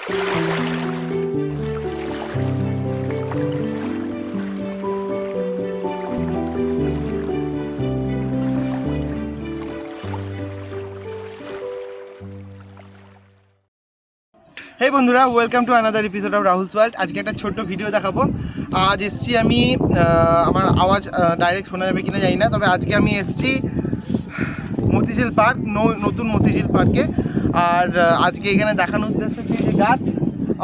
হে বন্ধুরা, welcome to another episode of Rahul's world. আজকে একটা ছোট্ট ভিডিও দেখাবো। আজ এসছি আমি, আমার আওয়াজ ডাইরেক্ট শোনা যাবে কিনা জানি না, তবে আজকে আমি এসছি মতিঝিল পার্ক, নতুন মতিঝিল পার্কে। আর আজকে এখানে দেখানোর উদ্দেশ্য হচ্ছে যে গাছ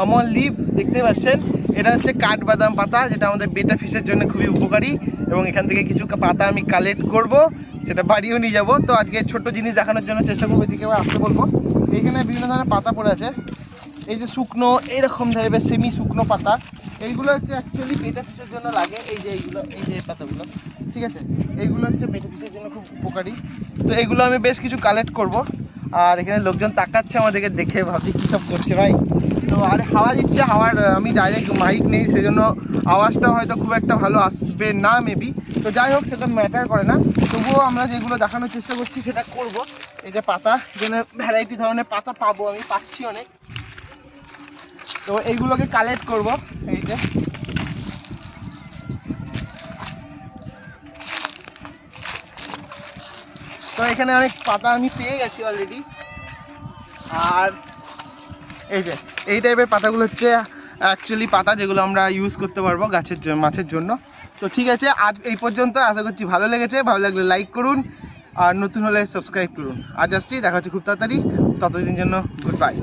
অমল লিভ দেখতে পাচ্ছেন, এটা হচ্ছে কাঠবাদাম পাতা, যেটা আমাদের বেটা ফিশের জন্য খুবই উপকারী। এবং এখান থেকে কিছু পাতা আমি কালেক্ট করব, সেটা বাড়িও নিয়ে যাবো। তো আজকে ছোট্ট জিনিস দেখানোর জন্য চেষ্টা করবো, এদিকে আসতে বলবো। এইখানে বিভিন্ন ধরনের পাতা পড়ে আছে, এই যে শুকনো এইরকম টাইপের সেমি শুকনো পাতা, এইগুলো হচ্ছে অ্যাকচুয়ালি বেটা ফিশের জন্য লাগে। এই যে এইগুলো, এই যে পাতাগুলো, ঠিক আছে, এইগুলো হচ্ছে বেটা ফিশের জন্য খুব উপকারী। তো এইগুলো আমি বেশ কিছু কালেক্ট করব। আর এখানে লোকজন তাকাচ্ছে আমাদেরকে দেখে, ভাবছি কী সব করছে ভাই। তো আর হাওয়া দিচ্ছে, হাওয়ার আমি ডাইরেক্ট মাইক নেই, সেজন্য আওয়াজটা হয়তো খুব একটা ভালো আসবে না মেবি। তো যাই হোক, সেটা ম্যাটার করে না। তবুও আমরা যেগুলো দেখানোর চেষ্টা করছি সেটা করব। এই যে পাতা, যেখানে ভ্যারাইটি ধরনের পাতা পাবো, আমি পাচ্ছি অনেক। তো এইগুলোকে কালেক্ট করব। এই যে তো এখানে অনেক পাতা আমি পেয়ে গেছি অলরেডি। আর এই যে এই টাইপের পাতাগুলো হচ্ছে অ্যাকচুয়ালি পাতা যেগুলো আমরা ইউজ করতে পারবো গাছের মাছের জন্য। তো ঠিক আছে, আজ এই পর্যন্ত। আশা করছি ভালো লেগেছে। ভালো লাগলে লাইক করুন, আর নতুন হলে সাবস্ক্রাইব করুন। আজ আসছি, দেখা হচ্ছে খুব তাড়াতাড়ি। ততদিনের জন্য গুড বাই।